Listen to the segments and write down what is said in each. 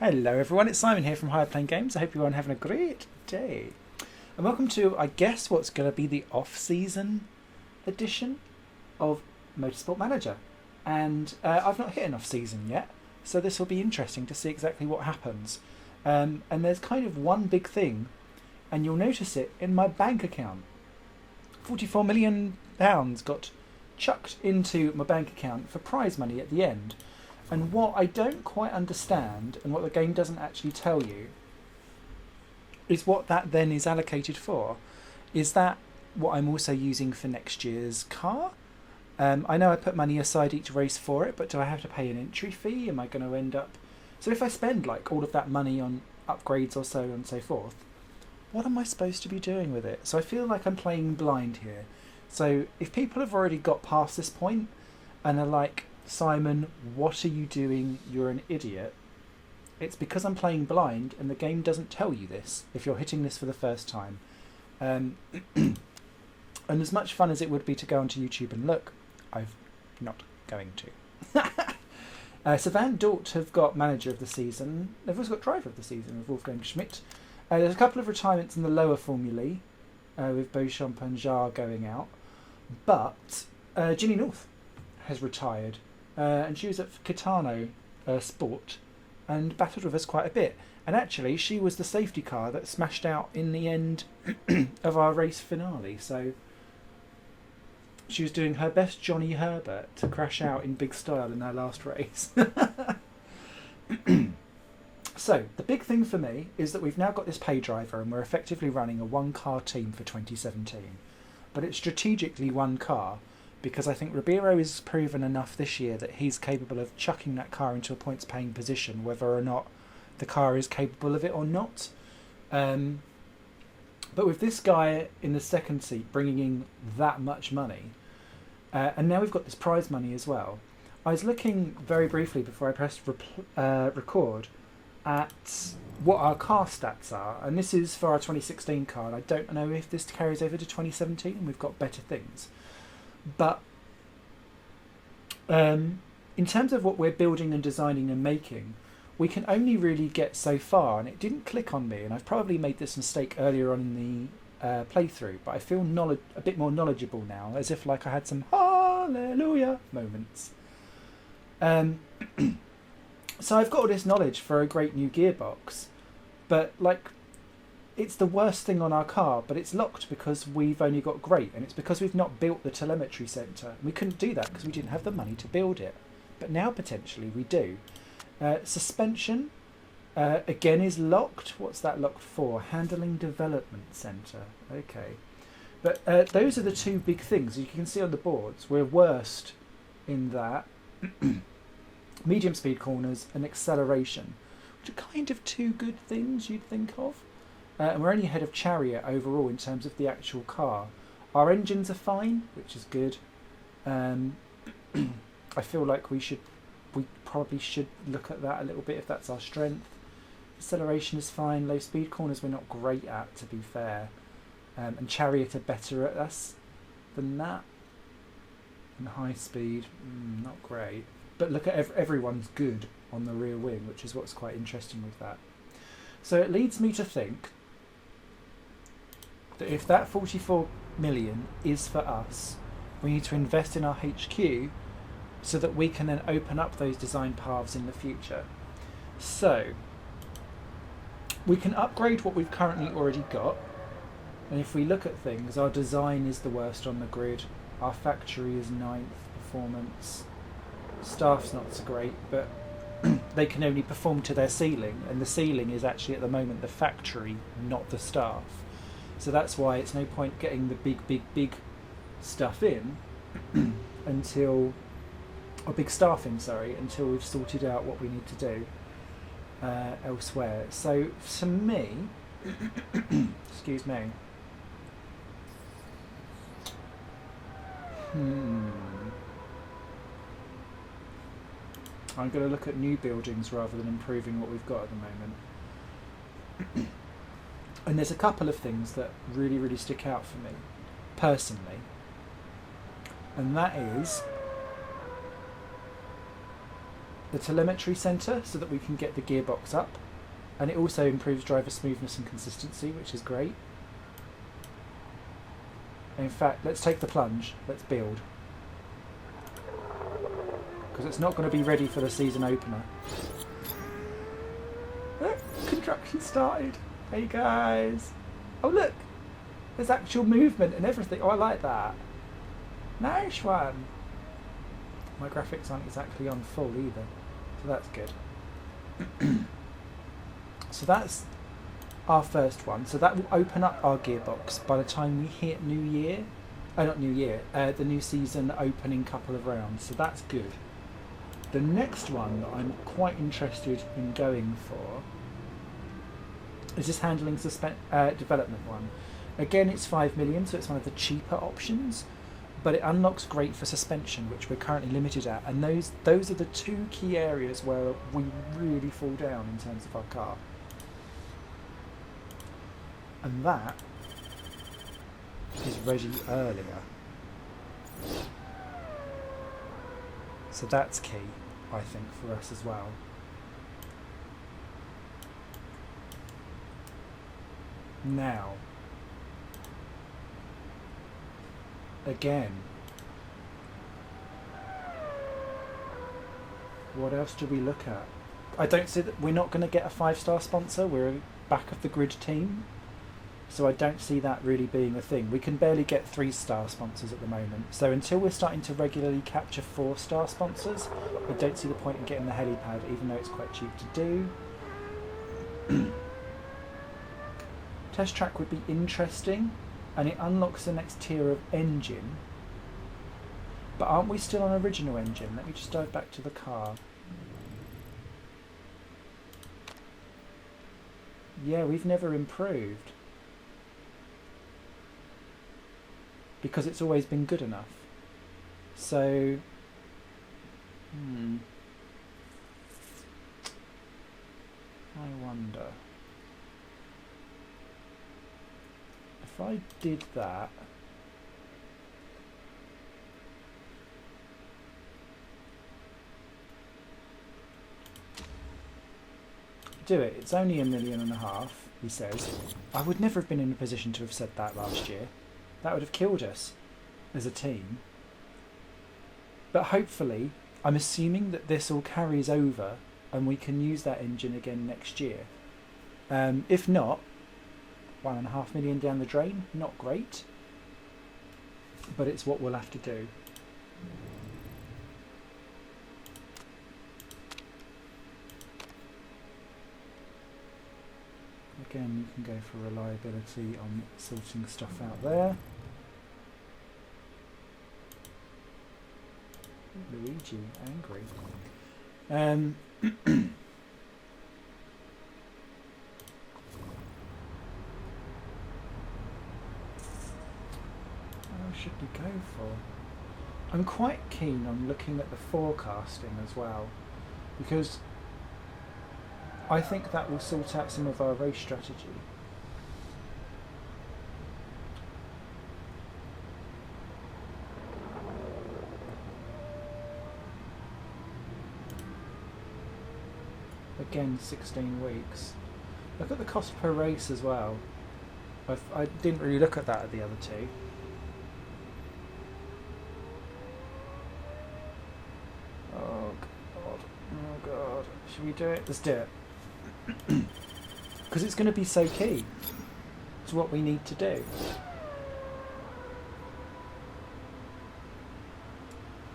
Hello everyone, it's Simon here from Higher Plane Games. I hope you're all having a great day. And welcome to, I guess, what's going to be the off-season edition of Motorsport Manager. And I've not hit an off-season yet, so this will be interesting to see exactly what happens. And there's kind of one big thing, and you'll notice it in my bank account. £44 million got chucked into my bank account for prize money at the end. And what I don't quite understand, and what the game doesn't actually tell you, is what that then is allocated for. Is that what I'm also using for next year's car? I know I put money aside each race for it, but do I have to pay an entry fee? Am I going to end up... So if I spend like all of that money on upgrades or so and so forth, what am I supposed to be doing with it? So I feel like I'm playing blind here. So if people have already got past this point and are like, Simon, what are you doing? You're an idiot. It's because I'm playing blind and the game doesn't tell you this if you're hitting this for the first time. And as much fun as it would be to go onto YouTube and look, I'm not going to. So Van Dort have got Manager of the Season. They've also got Driver of the Season with Wolfgang Schmidt. There's a couple of retirements in the lower formulae with Beauchamp and Jarre going out. But Ginny North has retired. And she was at Kitano Sport and battled with us quite a bit. And actually, she was the safety car that smashed out in the end of our race finale. So she was doing her best Johnny Herbert to crash out in big style in her last race. So the big thing for me is that we've now got this pay driver and we're effectively running a one-car team for 2017. But it's strategically one car, because I think Ribeiro is proven enough this year that he's capable of chucking that car into a points-paying position, whether or not the car is capable of it or not. But with this guy in the second seat bringing in that much money, and now we've got this prize money as well, I was looking very briefly before I pressed record at what our car stats are, and this is for our 2016 car, and I don't know if this carries over to 2017 and we've got better things. But in terms of what we're building and designing and making, we can only really get so far, and it didn't click on me, and I've probably made this mistake earlier on in the playthrough, but I feel a bit more knowledgeable now, as if like I had some hallelujah moments. So I've got all this knowledge for a great new gearbox, but like, it's the worst thing on our car, but it's locked because we've only got great, and it's because we've not built the telemetry centre. We couldn't do that because we didn't have the money to build it, but now potentially we do. Suspension again is locked. What's that locked for? Handling development centre. Okay, but those are the two big things you can see on the boards. We're worst in that. Medium speed corners and acceleration, which are kind of two good things you'd think of. And we're only ahead of Chariot overall in terms of the actual car. Our engines are fine, which is good. I feel like we probably should look at that a little bit if that's our strength. Acceleration is fine. Low speed corners we're not great at, to be fair. And Chariot are better at us than that. And high speed, not great. But look at everyone's good on the rear wing, which is what's quite interesting with that. So it leads me to think that if that 44 million is for us, we need to invest in our HQ so that we can then open up those design paths in the future. So we can upgrade what we've currently already got, and if we look at things, our design is the worst on the grid, our factory is 9th performance, staff's not so great, but they can only perform to their ceiling, and the ceiling is actually at the moment the factory, not the staff. So that's why it's no point getting the big stuff in until, or big staff in, sorry, until we've sorted out what we need to do elsewhere. So to me, excuse me, I'm going to look at new buildings rather than improving what we've got at the moment. And there's a couple of things that really stick out for me, personally. And that is the telemetry centre so that we can get the gearbox up, and it also improves driver smoothness and consistency, which is great. In fact, let's take the plunge. Let's build, because it's not going to be ready for the season opener. Look, construction started. Hey guys. Oh look, there's actual movement and everything. Oh, I like that. Nice one. My graphics aren't exactly on full either, so that's good. So that's our first one. So that will open up our gearbox by the time we hit New Year. Not New Year, the new season opening couple of rounds. So that's good. The next one that I'm quite interested in going for is this handling development one. Again, it's 5 million, so it's one of the cheaper options, but it unlocks great for suspension, which we're currently limited at, and those are the two key areas where we really fall down in terms of our car. And that is ready earlier. So that's key, I think, for us as well. Now, again, what else do we look at? I don't see that we're not going to get a 5-star sponsor. We're a back of the grid team, so I don't see that really being a thing. We can barely get 3-star sponsors at the moment, so until we're starting to regularly capture 4-star sponsors, I don't see the point in getting the helipad, even though it's quite cheap to do. Test track would be interesting, and it unlocks the next tier of engine. But aren't we still on original engine? Let me just dive back to the car. Yeah, we've never improved, because it's always been good enough. So, I wonder. If I did that, do it. It's only 1.5 million, he says. I would never have been in a position to have said that last year. That would have killed us as a team. But hopefully, I'm assuming that this all carries over and we can use that engine again next year. If not, 1.5 million down the drain, not great, but it's what we'll have to do. Again, you can go for reliability on sorting stuff out there. Luigi, angry. What should we go for? I'm quite keen on looking at the forecasting as well, because I think that will sort out some of our race strategy. Again, 16 weeks. Look at the cost per race as well. I didn't really look at that at the other two. Oh god, oh god. Should we do it? Let's do it. Because it's going to be so key to what we need to do.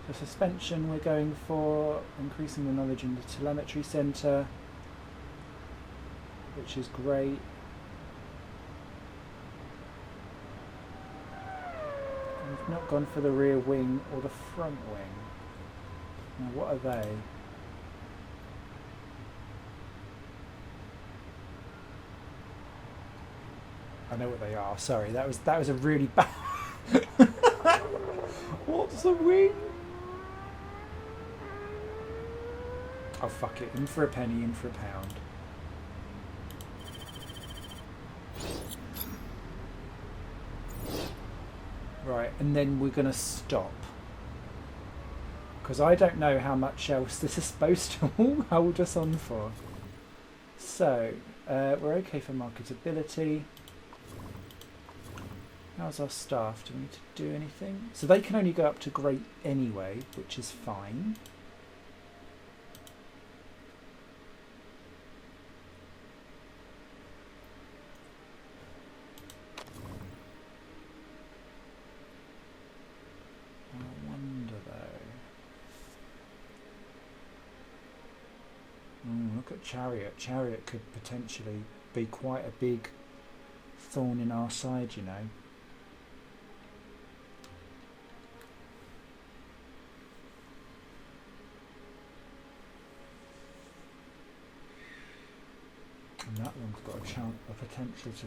For suspension, we're going for increasing the knowledge in the telemetry centre, which is great. We've not gone for the rear wing or the front wing. Now, what are they? I know what they are. Sorry, that was a really bad. What's a wing? Oh fuck it! In for a penny, in for a pound. Right, and then we're gonna stop, because I don't know how much else this is supposed to all hold us on for. So, we're okay for marketability. How's our staff? Do we need to do anything? So they can only go up to great anyway, which is fine. I wonder though. Look at Chariot. Chariot could potentially be quite a big thorn in our side, you know. And that one's got a chance, a potential to.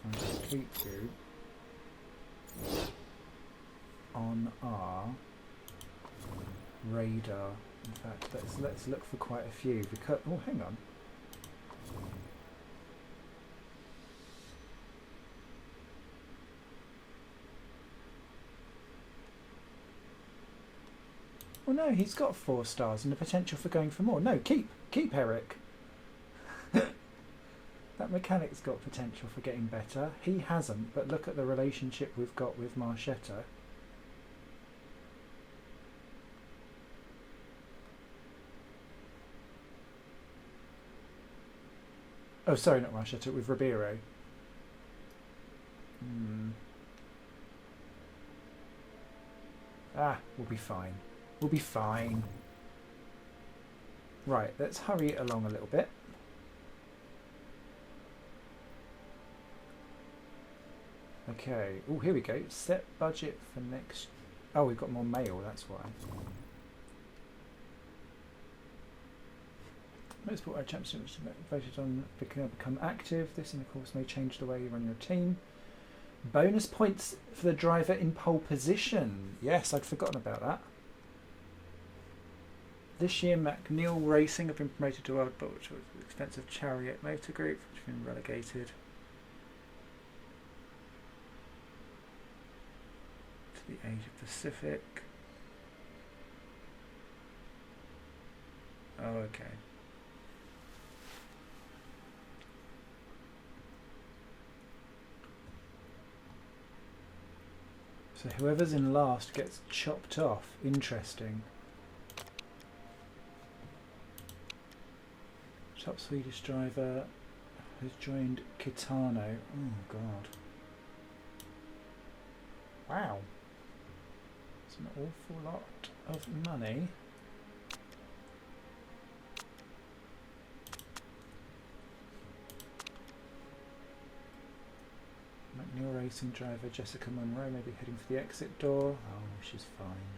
I'll keep you on our radar. In fact, let's look for quite a few because. Oh, hang on. Well, no, he's got 4 stars and the potential for going for more. No, keep Eric. That mechanic's got potential for getting better. He hasn't, but look at the relationship we've got with Marchetta. Oh, sorry, not Marchetta, with Ribeiro. We'll be fine. We'll be fine. Right, let's hurry it along a little bit. Okay. Oh, here we go. Set budget for next. Oh, we've got more mail. That's why. Motorsport Championships voted on become active. This, and of course, may change the way you run your team. Bonus points for the driver in pole position. Yes, I'd forgotten about that. This year, McNeil Racing have been promoted to World, but which was an expensive Chariot Motor Group, which has been relegated to the Asia Pacific. Oh, okay. So whoever's in last gets chopped off. Interesting. Top Swedish driver has joined Kitano. Oh god. Wow. It's an awful lot of money. McNeil Racing driver Jessica Monroe may be heading for the exit door. Oh, she's fine.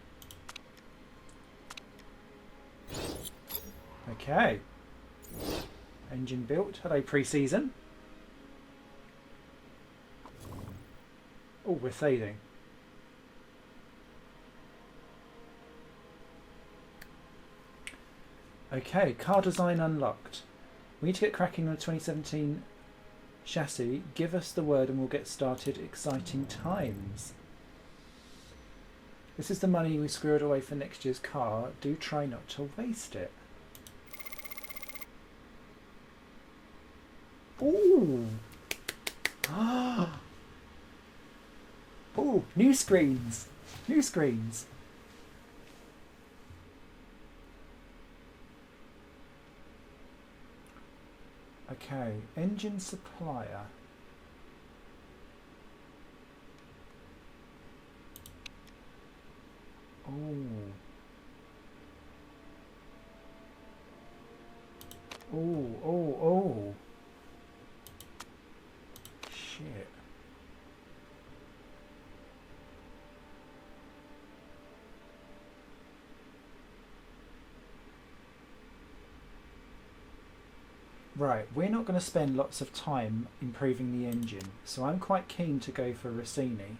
Okay. Engine built. Hello, pre-season. Oh, we're fading. Okay, car design unlocked. We need to get cracking on a 2017 chassis. Give us the word and we'll get started. Exciting times. This is the money we squirreled away for next year's car. Do try not to waste it. Ooh. Ah. Ooh, new screens. New screens. Okay, engine supplier. Oh. Oh. Shit. Right, we're not going to spend lots of time improving the engine, so I'm quite keen to go for Rossini.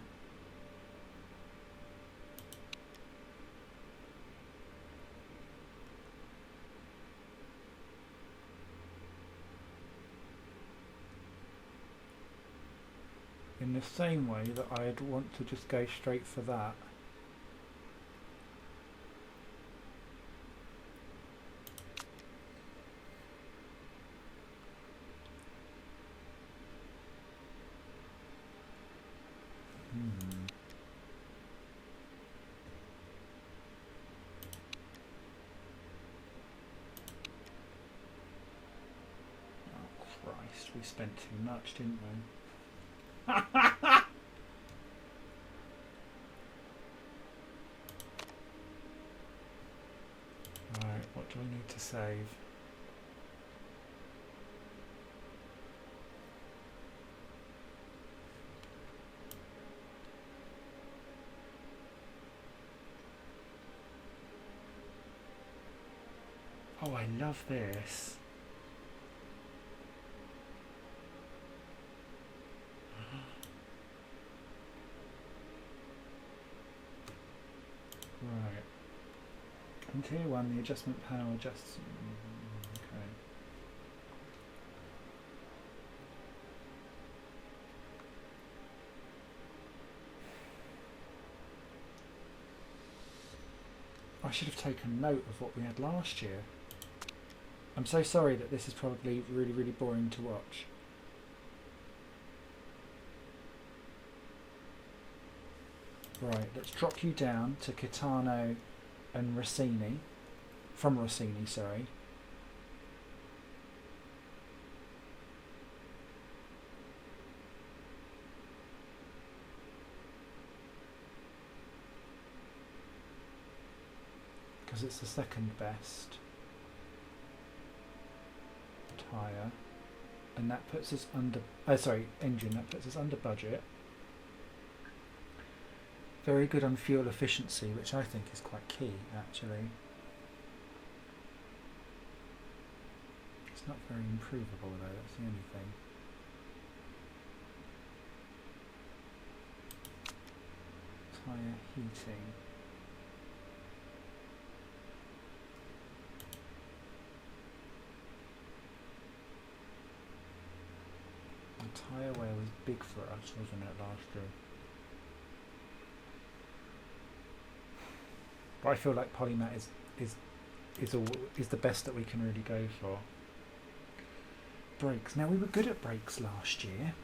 In the same way that I'd want to just go straight for that. We spent too much, didn't we? Right, what do I need to save? Oh, I love this. Right. And tier 1, the adjustment panel adjusts. Okay. I should have taken note of what we had last year. I'm so sorry that this is probably really, really boring to watch. Right, let's drop you down to Kitano and Rossini. From Rossini, sorry. Because it's the second best tyre. And that puts us under... engine. That puts us under budget. Very good on fuel efficiency, which I think is quite key, actually. It's not very improvable, though, that's the only thing. Tyre heating. The tyre wear was big for us, wasn't it, last year? But I feel like Polymat is the best that we can really go for. Brakes. Now we were good at brakes last year.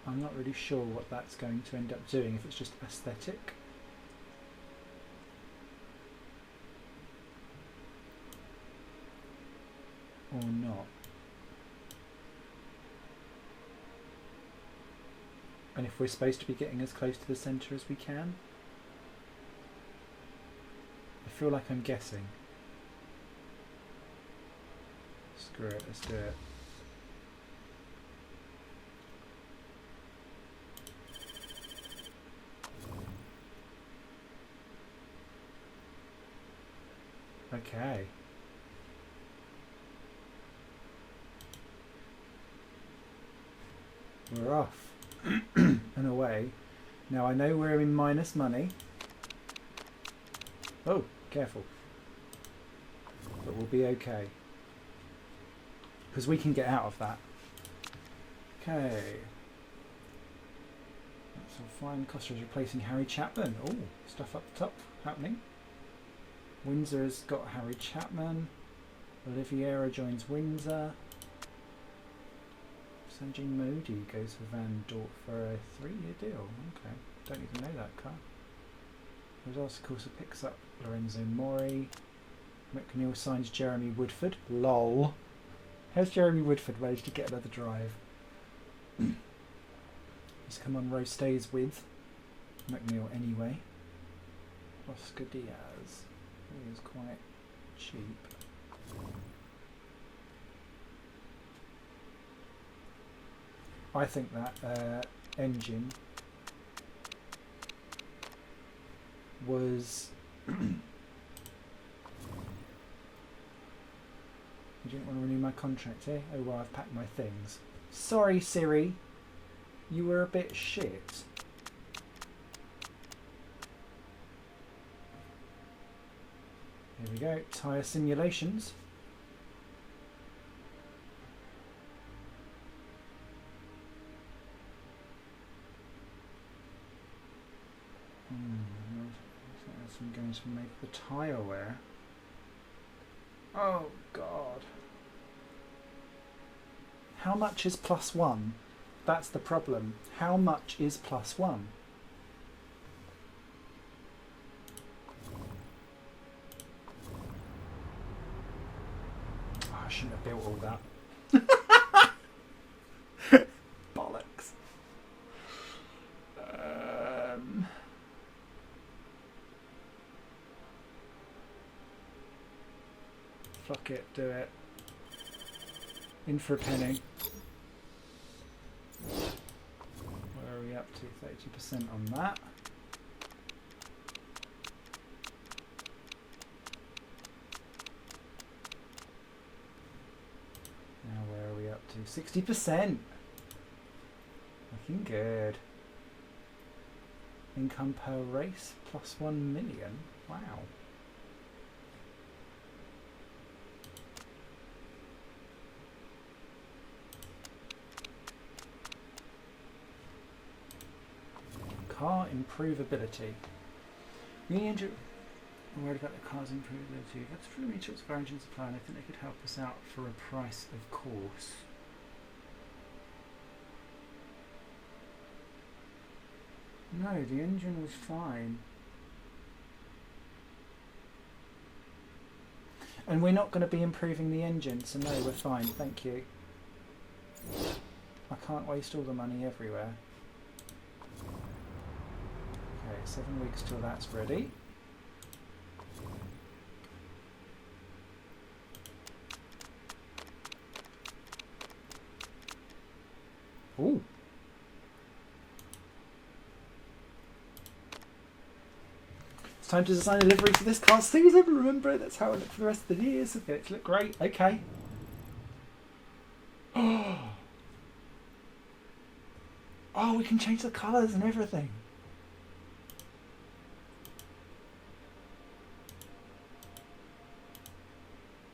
I'm not really sure what that's going to end up doing, if it's just aesthetic. Or not. And if we're supposed to be getting as close to the centre as we can. I feel like I'm guessing. Screw it, let's do it. Okay. We're off and away. Now I know we're in minus money. Oh, careful. But we'll be okay. Because we can get out of that. Okay. That's all fine. Costa is replacing Harry Chapman. Oh, stuff up top happening. Windsor has got Harry Chapman. Oliveira joins Windsor. Sanjay Modi goes for Van Dort for a 3-year deal. Okay, don't even know that car. Rosas Corsa picks up Lorenzo Mori. McNeil signs Jeremy Woodford. LOL. How's Jeremy Woodford managed to get another drive? He's come on row stays with McNeil anyway. Oscar Diaz. He is quite cheap. I think that engine was... You didn't want to renew my contract, eh? Oh well, I've packed my things. Sorry, Siri. You were a bit shit. Here we go, tyre simulations. I'm going to make the tyre wear. Oh God. How much is +1? That's the problem. How much is +1? Oh, I shouldn't have built all that. Bollocks. Fuck it, do it. In for a penny. Where are we up to? 30% on that. Now where are we up to? 60%. Looking good. Income per race +1 million. Wow. Car improvability. I'm worried about the car's improvability. That's pretty much what's our engine supply, and I think they could help us out for a price, of course. No, the engine was fine. And we're not going to be improving the engine, so no, we're fine, thank you. I can't waste all the money everywhere. Okay, 7 weeks till that's ready. Ooh. It's time to design a livery for this car season. Remember it, that's how it looks for the rest of the years. Okay, it look great. Okay. Oh, we can change the colours and everything.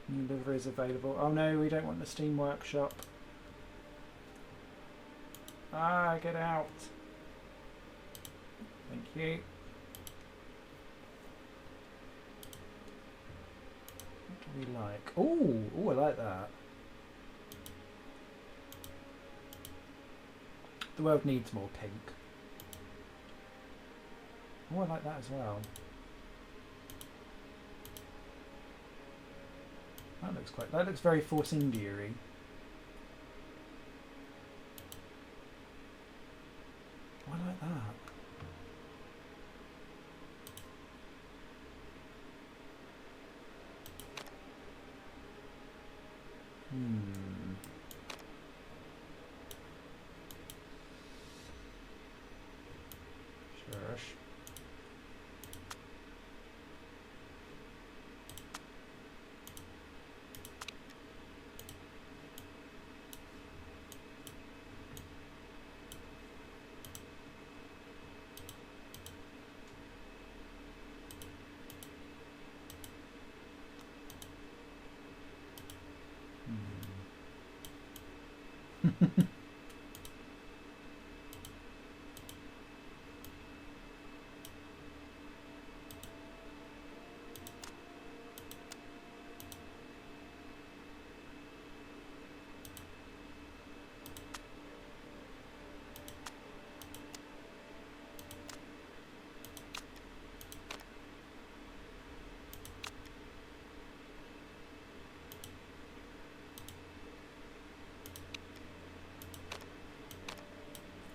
New livery is available. Oh no, we don't want the Steam Workshop. Ah, get out. Thank you. What do we like? Ooh, I like that. The world needs more pink. Oh, I like that as well. That looks very Force India-y. Oh, I like that. Sure.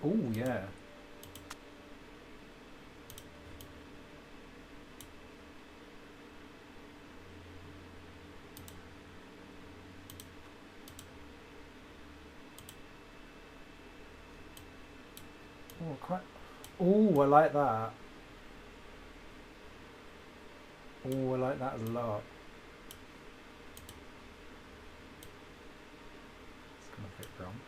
Oh, yeah. Oh, quite. Oh, I like that. Oh, I like that a lot. It's gonna fit wrong.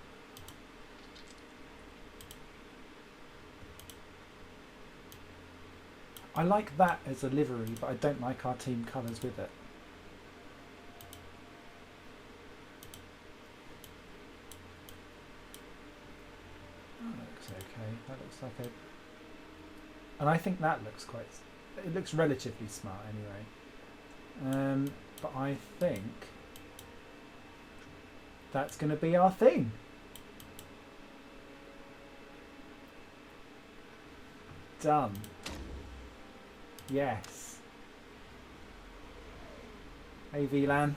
I like that as a livery, but I don't like our team colours with it. That looks like a... And I think that looks quite... It looks relatively smart anyway. But I think that's going to be our thing. Done. Yes. Hey VLAN.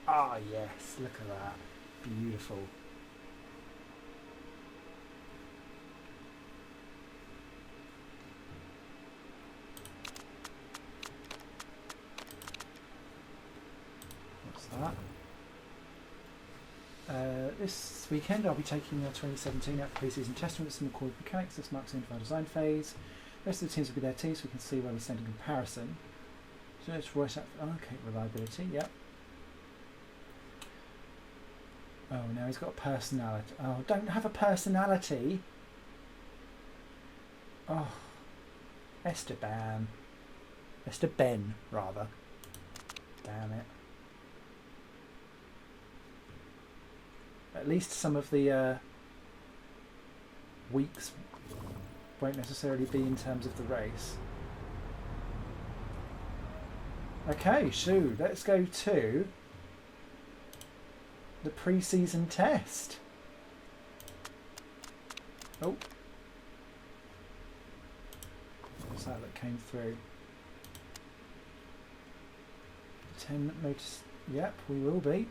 Ah yes, look at that. Beautiful. What's that? This weekend I'll be taking the 2017 out for pre-season testing with some recorded mechanics. This marks the end of our design phase. The rest of the teams will be there too, so we can see where we stand in comparison. So let's write out. Okay, reliability. Yep. Oh, now he's got a personality. Oh, don't have a personality. Oh, Esteban, rather. Damn it. At least some of the weeks won't necessarily be in terms of the race. Okay, so let's go to the pre-season test. Oh, what's that came through? 10 motors. Yep, we will be.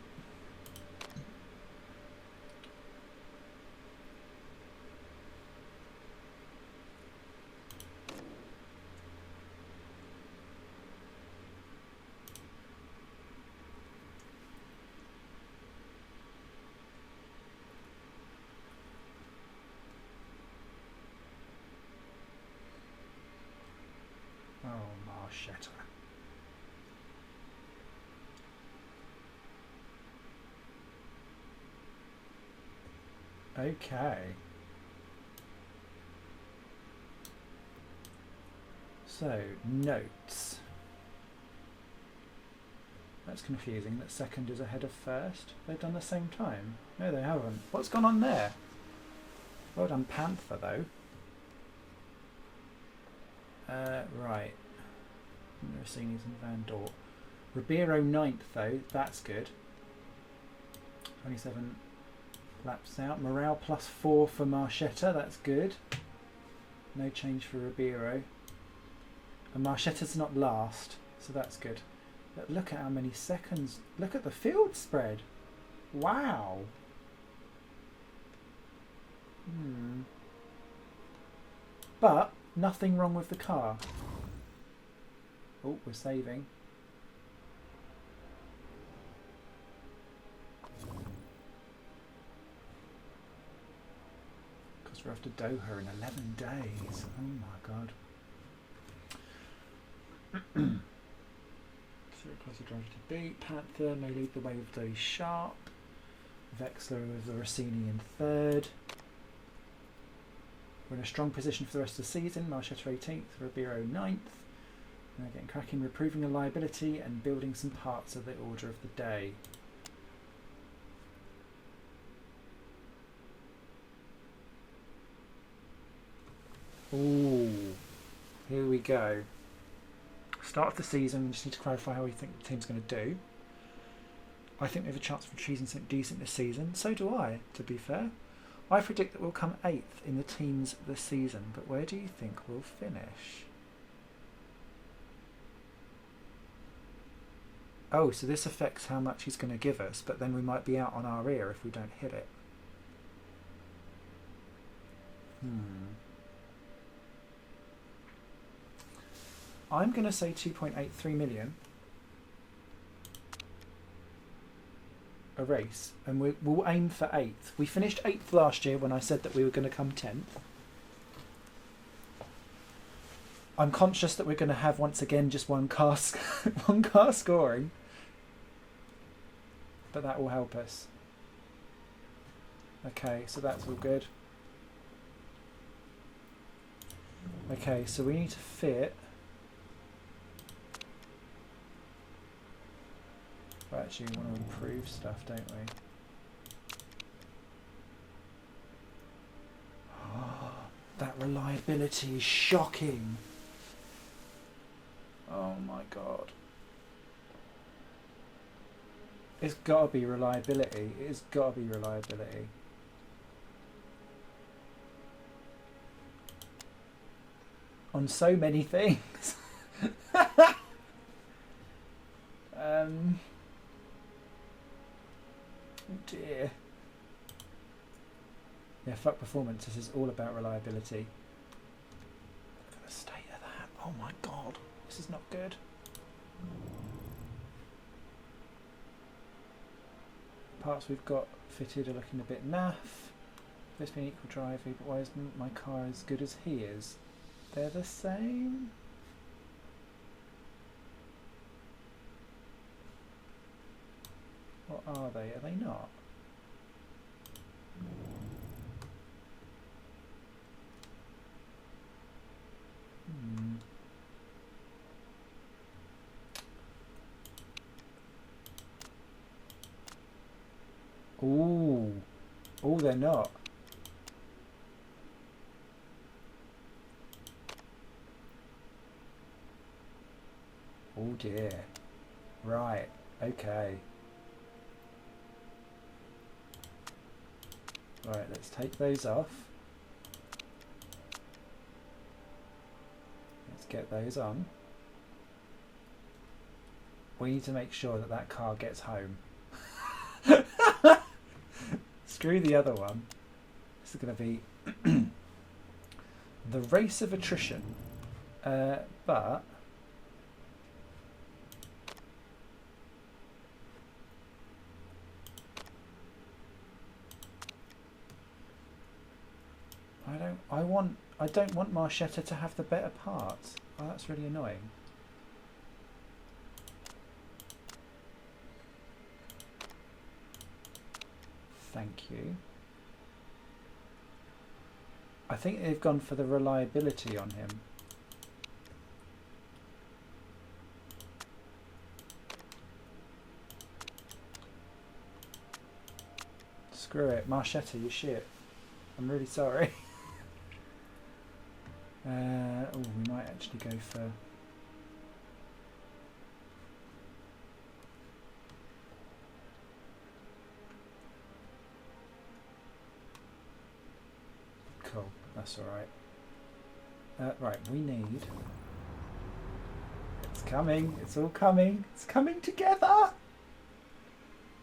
Shatter. Okay. So, notes. That's confusing that second is ahead of first. They've done the same time. No, they haven't. What's gone on there? Well done, Panther, though. Right. Rossini's and Van Dort. Ribeiro 9th though, that's good. 27 laps out. Morale +4 for Marchetta, that's good. No change for Ribeiro. And Marchetta's not last, so that's good. But look at how many seconds. Look at the field spread. Wow. But nothing wrong with the car. Oh, we're saving. Because we're off to Doha in 11 days. Oh my god. So closer driver to beat. Panther may lead the way with Zoe Sharp. Vexler with the Rossini in third. We're in a strong position for the rest of the season. Marchetta 18th, Ribeiro 9th. Now getting cracking, improving reliability and building some parts of the order of the day. Ooh, here we go. Start of the season, we just need to clarify how we think the team's going to do. I think we have a chance of achieving something decent this season. So do I, to be fair. I predict that we'll come 8th in the teams this season, but where do you think we'll finish? Oh, so this affects how much he's going to give us, but then we might be out on our ear if we don't hit it. I'm going to say 2.83 million a race, and we'll aim for 8th. We finished 8th last year when I said that we were going to come 10th. I'm conscious that we're going to have once again just one car scoring, but that will help us. Okay, so that's all good. Okay, so we need to fit. But actually we want to improve stuff, don't we? That reliability is shocking. Oh my god. It's gotta be reliability. It's gotta be reliability. On so many things. Oh dear. Yeah, fuck performance. This is all about reliability. Look at the state of that. Oh my god. This is not good. Parts we've got fitted are looking a bit naff. Supposed to be an equal drive, but why isn't my car as good as his? They're the same? What are they? Are they not? Ooh. Oh, they're not. Oh dear. Right. Okay. Right, let's take those off. Let's get those on. We need to make sure that that car gets home. Screw the other one. This is going to be the race of attrition. But I don't want Marchetta to have the better parts. Oh, that's really annoying. Thank you. I think they've gone for the reliability on him. Screw it, Marchetta, you shit. I'm really sorry. Oh, we might actually go for... Cool, that's alright. Right, we need... It's coming, it's all coming, it's coming together!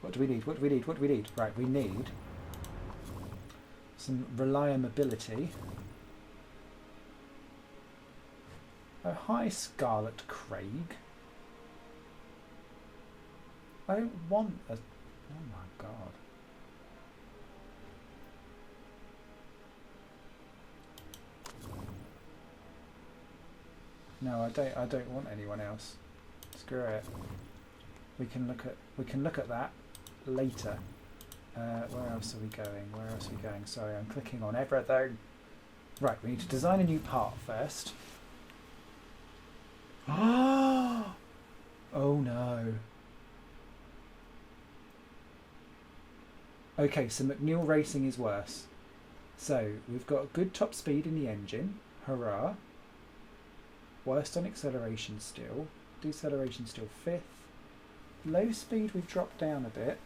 What do we need, what do we need, what do we need? Right, we need some reliability. Oh, hi Scarlet Craig. I don't want a... Oh my god. No, I don't want anyone else. Screw it. We can look at that later. Where else are we going? Where else are we going? Sorry, I'm clicking on everything. Right, we need to design a new part first. Oh no. Okay, so McNeil Racing is worse. So we've got good top speed in the engine. Hurrah. Worst on acceleration still. Deceleration still 5th. Low speed we've dropped down a bit.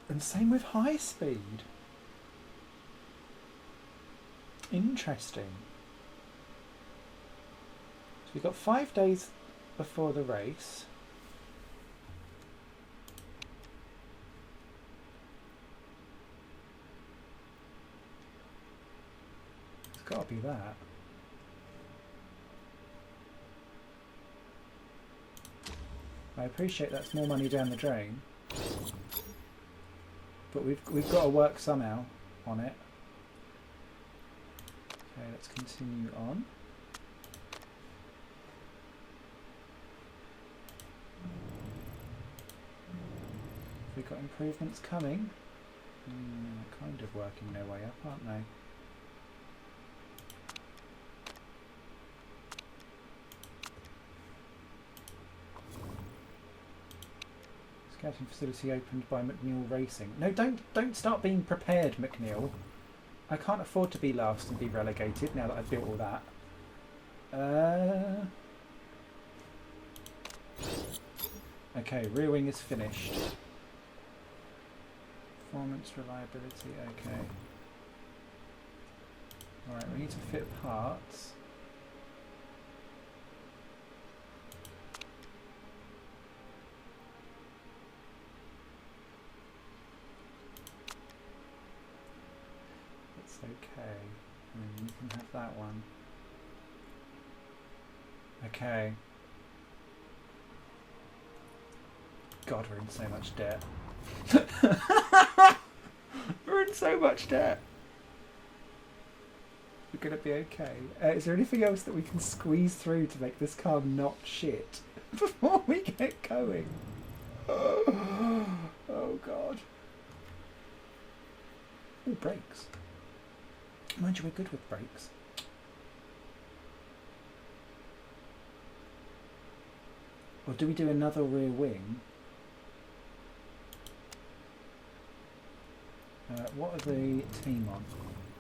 And same with high speed. Interesting. So we've got 5 days before the race. It's got to be that. I appreciate that's more money down the drain, but we've got to work somehow on it. Okay, let's continue on. We've got improvements coming. Kind of working their way up, aren't they? Scouting facility opened by McNeil Racing. No, don't start being prepared, McNeil. I can't afford to be last and be relegated now that I've built all that. Okay, rear wing is finished. Performance, reliability, okay. Alright, we need to fit parts. That's okay. You can have that one. Okay. God, we're in so much debt. We're in so much debt. We're going to be okay. Is there anything else that we can squeeze through to make this car not shit before we get going? Oh, God. Oh, brakes. Mind you, we're good with brakes. Or do we do another rear wing? What are the team on?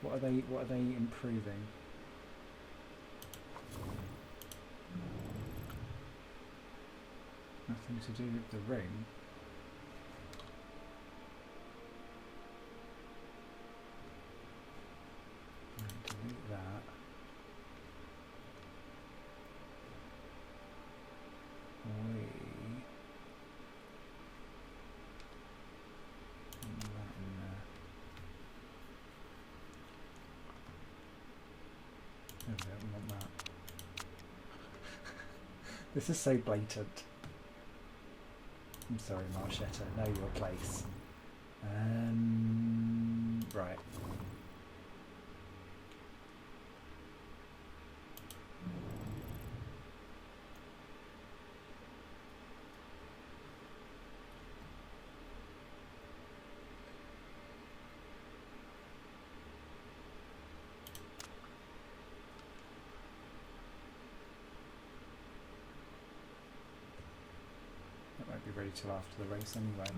What are they improving? Nothing to do with the ring. Delete that. This is so blatant. I'm sorry, Marchetta. Know your place. Right. Be ready till after the race anyway.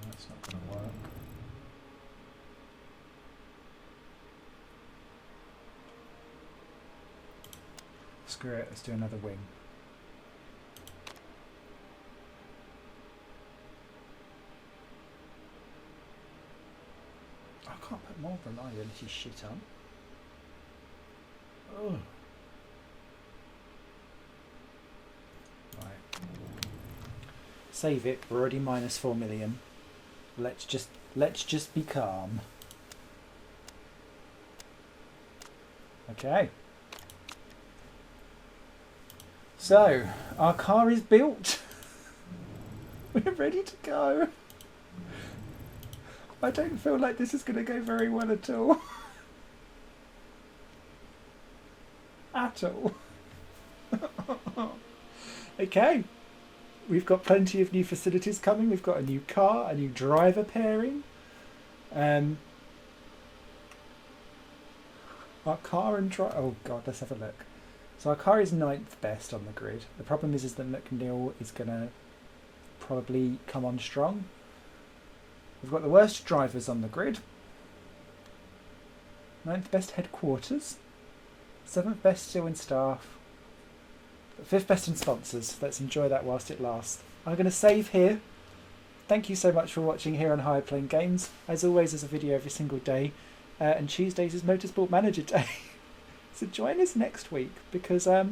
That's not going to work. Screw it, let's do another wing. I can't put more reliability shit on. Ugh. Right. Save it, we're already minus 4 million. Let's just be calm. Okay. So, our car is built. We're ready to go. I don't feel like this is going to go very well at all. At all. Okay. We've got plenty of new facilities coming. We've got a new car, a new driver pairing. Our car and driver... Oh, God, let's have a look. So our car is 9th best on the grid. The problem is that McNeil is going to probably come on strong. We've got the worst drivers on the grid. 9th best headquarters. 7th best still in staff. 5th best in sponsors. Let's enjoy that whilst it lasts. I'm going to save here. Thank you so much for watching here on High Playing Games. As always, there's a video every single day. And Tuesdays is Motorsport Manager Day. So join us next week because I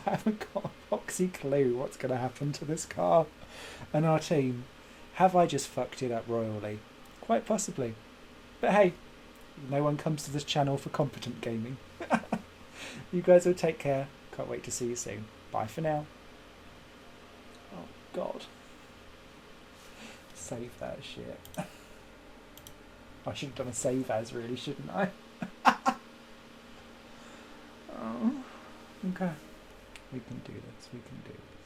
haven't got a foxy clue what's going to happen to this car and our team. Have I just fucked it up royally? Quite possibly. But hey, No one comes to this channel for competent gaming. You guys will take care. Can't wait to see you soon. Bye for now. Oh, God. Save that shit. I should have done a save as, really, shouldn't I? Oh. Okay. We can do this. We can do this.